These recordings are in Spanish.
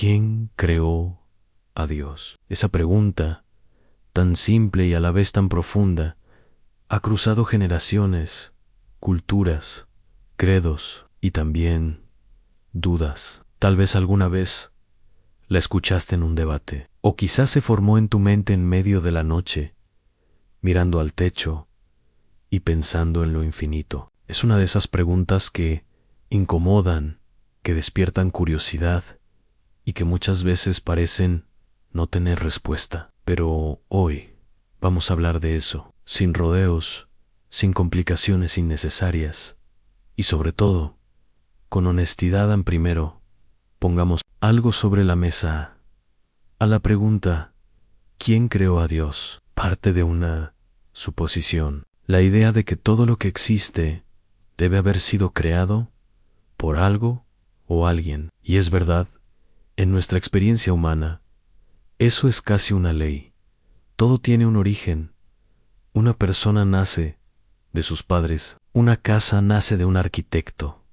¿quién creó a Dios? Esa pregunta, tan simple y a la vez tan profunda, ha cruzado generaciones, culturas, credos y también dudas. Tal vez alguna vez la escuchaste en un debate, o quizás se formó en tu mente en medio de la noche, mirando al techo y pensando en lo infinito. Es una de esas preguntas que incomodan, que despiertan curiosidad y que muchas veces parecen no tener respuesta. Pero hoy vamos a hablar de eso, sin rodeos, sin complicaciones innecesarias y sobre todo, con honestidad en primero, pongamos algo sobre la mesa. A la pregunta, ¿quién creó a Dios? Parte de una suposición, la idea de que todo lo que existe debe haber sido creado por algo o alguien. Y es verdad, en nuestra experiencia humana, eso es casi una ley. Todo tiene un origen. Una persona nace de sus padres, una casa nace de un arquitecto.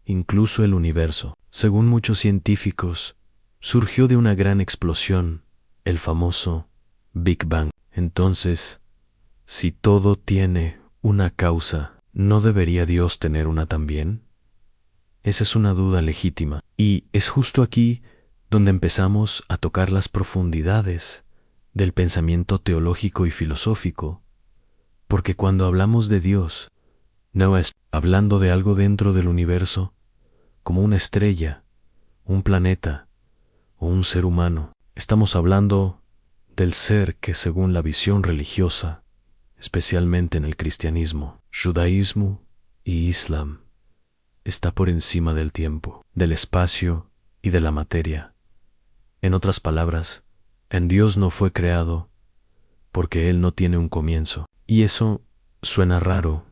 Incluso el universo, según muchos científicos, surgió de una gran explosión, el famoso Big Bang. Entonces, si todo tiene una causa, ¿no debería Dios tener una también? Esa es una duda legítima, y es justo aquí donde empezamos a tocar las profundidades del pensamiento teológico y filosófico, porque cuando hablamos de Dios, no es hablando de algo dentro del universo, como una estrella, un planeta o un ser humano. Estamos hablando del ser que, según la visión religiosa, especialmente en el cristianismo, judaísmo y islam, está por encima del tiempo, del espacio y de la materia. En otras palabras, en Dios no fue creado porque Él no tiene un comienzo. Y eso suena raro,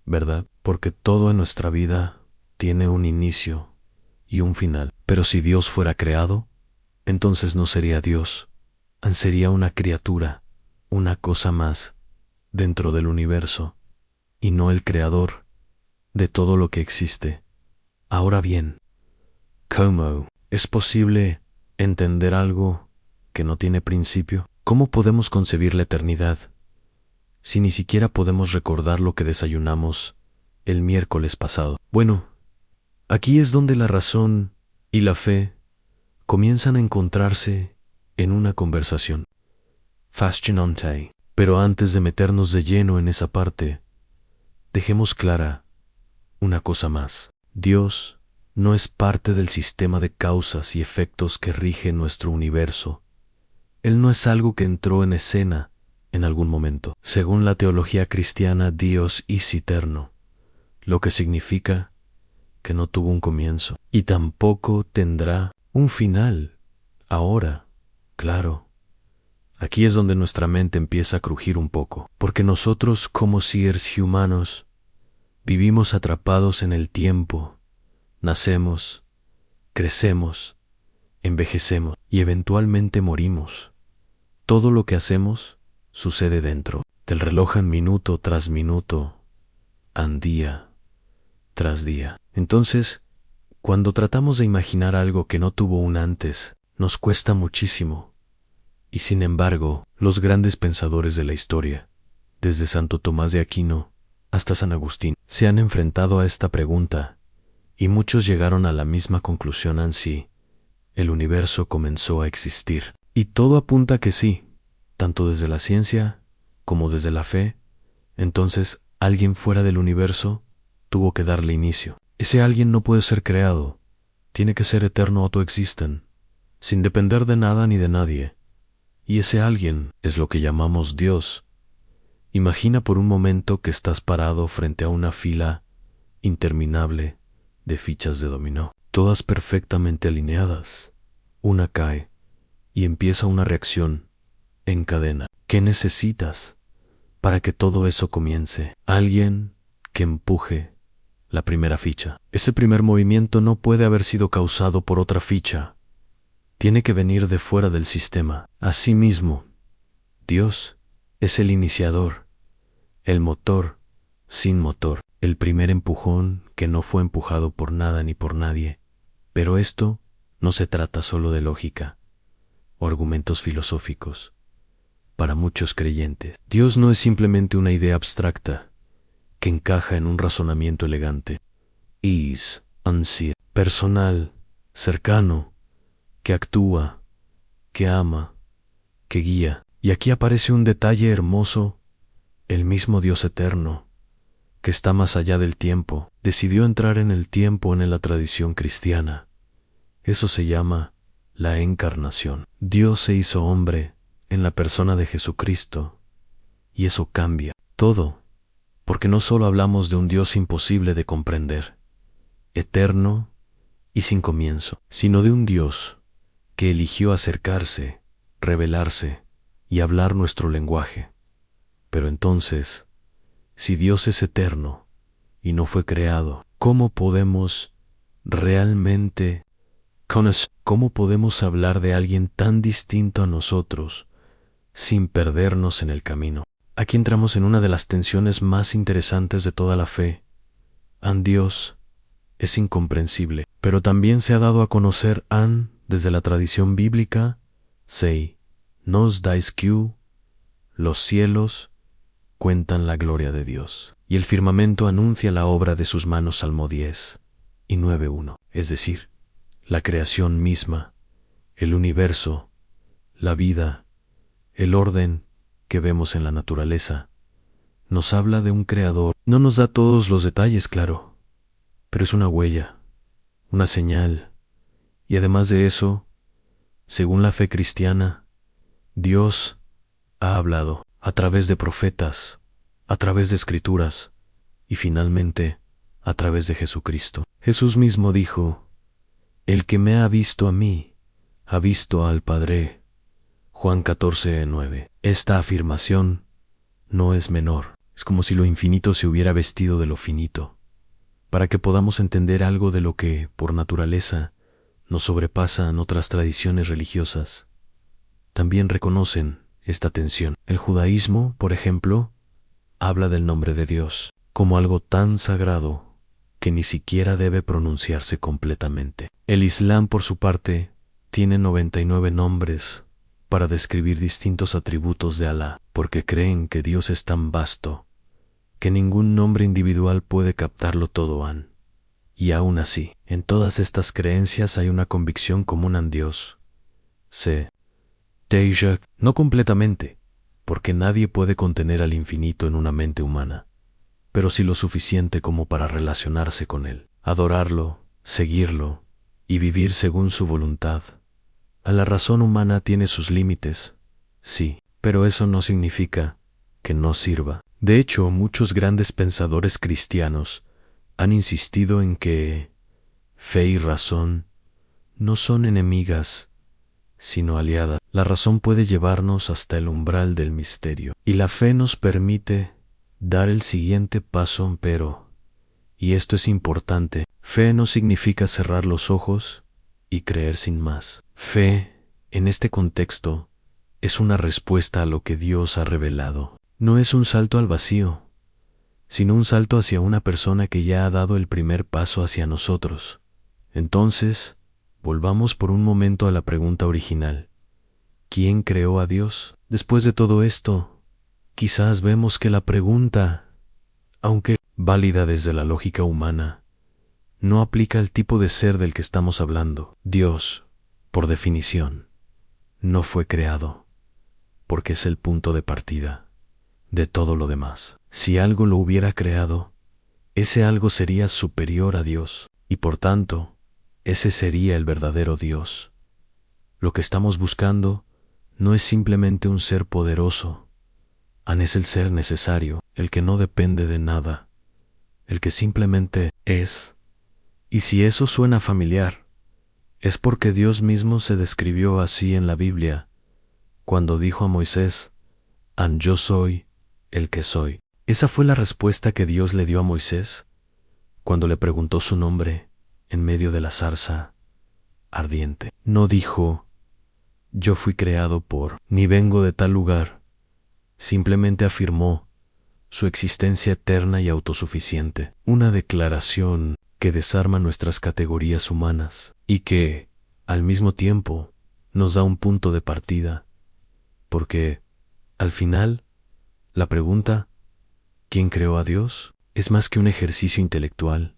¿verdad? Porque todo en nuestra vida tiene un inicio y un final. Pero si Dios fuera creado, entonces no sería Dios, sería una criatura, una cosa más dentro del universo, y no el creador de todo lo que existe. Ahora bien, ¿cómo es posible entender algo que no tiene principio? ¿Cómo podemos concebir la eternidad si ni siquiera podemos recordar lo que desayunamos el miércoles pasado? Bueno, aquí es donde la razón y la fe comienzan a encontrarse en una conversación fascinante. Pero antes de meternos de lleno en esa parte, dejemos clara una cosa más. Dios no es parte del sistema de causas y efectos que rige nuestro universo. Él no es algo que entró en escena en algún momento. Según la teología cristiana, Dios es eterno, lo que significa que no tuvo un comienzo y tampoco tendrá un final. Ahora, claro, aquí es donde nuestra mente empieza a crujir un poco, porque nosotros como seres humanos vivimos atrapados en el tiempo, nacemos, crecemos, envejecemos y eventualmente morimos. Todo lo que hacemos sucede dentro del reloj en minuto tras minuto, en día tras día. Entonces, cuando tratamos de imaginar algo que no tuvo un antes, nos cuesta muchísimo. Y sin embargo, los grandes pensadores de la historia, desde Santo Tomás de Aquino hasta San Agustín, se han enfrentado a esta pregunta, y muchos llegaron a la misma conclusión ansí. El universo comenzó a existir. Y todo apunta que sí, tanto desde la ciencia como desde la fe. Entonces, alguien fuera del universo tuvo que darle inicio. Ese alguien no puede ser creado, tiene que ser eterno autoexisten, sin depender de nada ni de nadie. Y ese alguien es lo que llamamos Dios. Imagina por un momento que estás parado frente a una fila interminable de fichas de dominó, todas perfectamente alineadas. Una cae y empieza una reacción en cadena. ¿Qué necesitas para que todo eso comience? Alguien que empuje la primera ficha. Ese primer movimiento no puede haber sido causado por otra ficha. Tiene que venir de fuera del sistema. Asimismo, Dios es el iniciador, el motor sin motor, el primer empujón que no fue empujado por nada ni por nadie. Pero esto No se trata solo de lógica o argumentos filosóficos. Para muchos creyentes, Dios no es simplemente una idea abstracta que encaja en un razonamiento elegante. Es un ser personal, cercano, que actúa, que ama, que guía. Y aquí aparece un detalle hermoso: el mismo Dios eterno, que está más allá del tiempo, decidió entrar en el tiempo en la tradición cristiana. Eso se llama la encarnación. Dios se hizo hombre en la persona de Jesucristo, y eso cambia todo, porque no solo hablamos de un Dios imposible de comprender, eterno y sin comienzo, sino de un Dios que eligió acercarse, revelarse y hablar nuestro lenguaje. Pero entonces, si Dios es eterno y no fue creado, ¿cómo podemos realmente conocer? ¿Cómo podemos hablar de alguien tan distinto a nosotros sin perdernos en el camino? Aquí entramos en una de las tensiones más interesantes de toda la fe. Dios es incomprensible, pero también se ha dado a conocer desde la tradición bíblica. Sei nos dais que los cielos cuentan la gloria de Dios, y el firmamento anuncia la obra de sus manos. Salmo 10 y 9:1. Es decir, la creación misma, el universo, la vida, el orden que vemos en la naturaleza, nos habla de un creador. No nos da todos los detalles, claro, pero es una huella, una señal. Y además de eso, según la fe cristiana, Dios ha hablado a través de profetas, a través de escrituras y finalmente a través de Jesucristo. Jesús mismo dijo: el que me ha visto a mí, ha visto al Padre. Juan 14:9. Esta afirmación no es menor. Es como si lo infinito se hubiera vestido de lo finito, para que podamos entender algo de lo que, por naturaleza, nos sobrepasan otras tradiciones religiosas. También reconocen esta tensión. El judaísmo, por ejemplo, habla del nombre de Dios como algo tan sagrado que ni siquiera debe pronunciarse completamente. El Islam, por su parte, tiene 99 nombres para describir distintos atributos de Alá, porque creen que Dios es tan vasto que ningún nombre individual puede captarlo todo. Y aún así, en todas estas creencias hay una convicción común en Dios. No completamente, porque nadie puede contener al infinito en una mente humana, pero sí lo suficiente como para relacionarse con Él, adorarlo, seguirlo y vivir según su voluntad. A la razón humana tiene sus límites, sí, pero eso no significa que no sirva. De hecho, muchos grandes pensadores cristianos han insistido en que fe y razón no son enemigas, sino aliadas. La razón puede llevarnos hasta el umbral del misterio, y la fe nos permite dar el siguiente paso, pero, y esto es importante, fe no significa cerrar los ojos y creer sin más. Fe, en este contexto, es una respuesta a lo que Dios ha revelado. No es un salto al vacío, sino un salto hacia una persona que ya ha dado el primer paso hacia nosotros. Entonces, volvamos por un momento a la pregunta original: ¿quién creó a Dios? Después de todo esto, quizás vemos que la pregunta, aunque válida desde la lógica humana, no aplica al tipo de ser del que estamos hablando. Dios, por definición, no fue creado, porque es el punto de partida de todo lo demás. Si algo lo hubiera creado, ese algo sería superior a Dios, y por tanto, ese sería el verdadero Dios. Lo que estamos buscando no es simplemente un ser poderoso. Es el ser necesario, el que no depende de nada, el que simplemente es. Y si eso suena familiar, es porque Dios mismo se describió así en la Biblia, cuando dijo a Moisés: yo soy el que soy. Esa fue la respuesta que Dios le dio a Moisés cuando le preguntó su nombre en medio de la zarza ardiente. No dijo: yo fui creado por, ni vengo de tal lugar. Simplemente afirmó su existencia eterna y autosuficiente. Una declaración que desarma nuestras categorías humanas y que, al mismo tiempo nos da un punto de partida, porque, al final, la pregunta ¿quién creó a Dios? Es más que un ejercicio intelectual,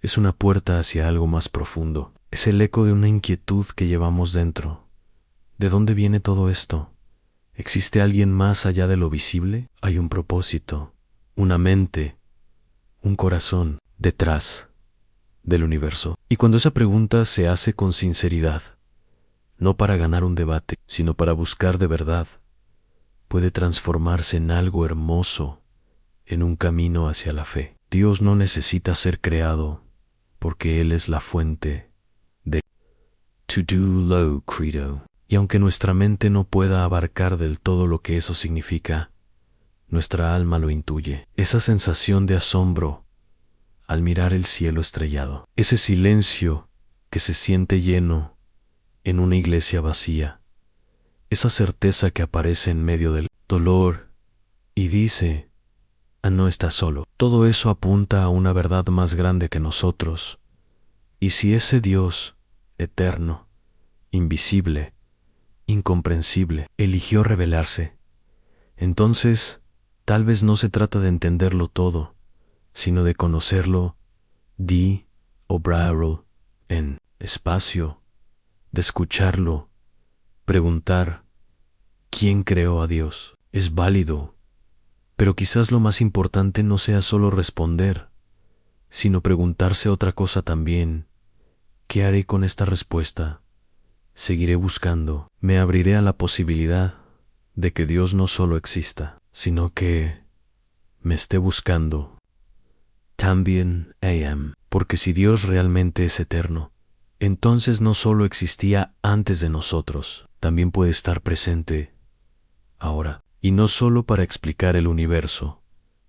es una puerta hacia algo más profundo, es el eco de una inquietud que llevamos dentro. ¿De dónde viene todo esto? ¿Existe alguien más allá de lo visible? Hay un propósito, una mente, un corazón detrás del universo. Y cuando esa pregunta se hace con sinceridad, no para ganar un debate, sino para buscar de verdad, puede transformarse en algo hermoso, en un camino hacia la fe. Dios no necesita ser creado, porque Él es la fuente de To Do Low Credo. Y aunque nuestra mente no pueda abarcar del todo lo que eso significa, nuestra alma lo intuye. Esa sensación de asombro al mirar el cielo estrellado, ese silencio que se siente lleno en una iglesia vacía, esa certeza que aparece en medio del dolor y dice, no estás solo. Todo eso apunta a una verdad más grande que nosotros. Y si ese Dios, eterno, invisible, incomprensible, eligió revelarse, entonces tal vez no se trata de entenderlo todo, sino de conocerlo o Braille en espacio, de escucharlo, preguntar, ¿quién creó a Dios? Es válido, pero quizás lo más importante no sea solo responder, sino preguntarse otra cosa también. ¿Qué haré con esta respuesta? Seguiré buscando, me abriré a la posibilidad de que Dios no solo exista, sino que me esté buscando. También porque si Dios realmente es eterno, entonces no solo existía antes de nosotros, también puede estar presente ahora, y no solo para explicar el universo,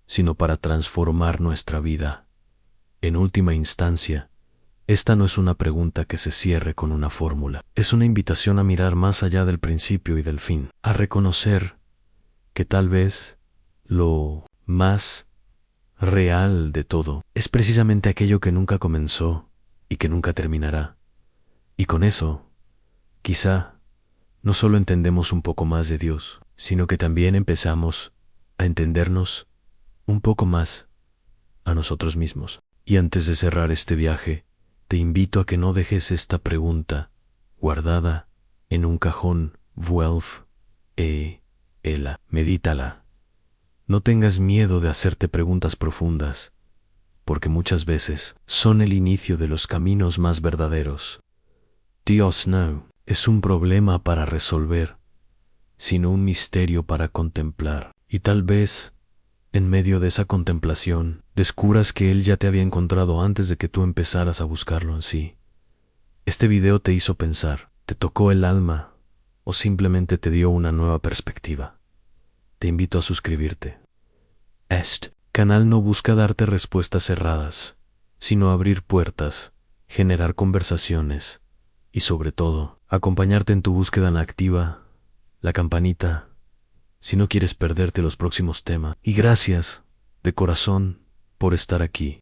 sino para transformar nuestra vida. En última instancia, esta no es una pregunta que se cierre con una fórmula, es una invitación a mirar más allá del principio y del fin, a reconocer que tal vez lo más real de todo es precisamente aquello que nunca comenzó y que nunca terminará. Y con eso, quizá, no solo entendemos un poco más de Dios, sino que también empezamos a entendernos un poco más a nosotros mismos. Y antes de cerrar este viaje, te invito a que no dejes esta pregunta guardada en un cajón. Medítala. No tengas miedo de hacerte preguntas profundas, porque muchas veces son el inicio de los caminos más verdaderos. Dios no es un problema para resolver, sino un misterio para contemplar. Y tal vez, en medio de esa contemplación, descubras que Él ya te había encontrado antes de que tú empezaras a buscarlo en sí. Este video te hizo pensar, te tocó el alma, o simplemente te dio una nueva perspectiva. Te invito a suscribirte. Este canal no busca darte respuestas cerradas, sino abrir puertas, generar conversaciones y, sobre todo, acompañarte en tu búsqueda activa, la campanita, si no quieres perderte los próximos temas. Y gracias, de corazón, por estar aquí.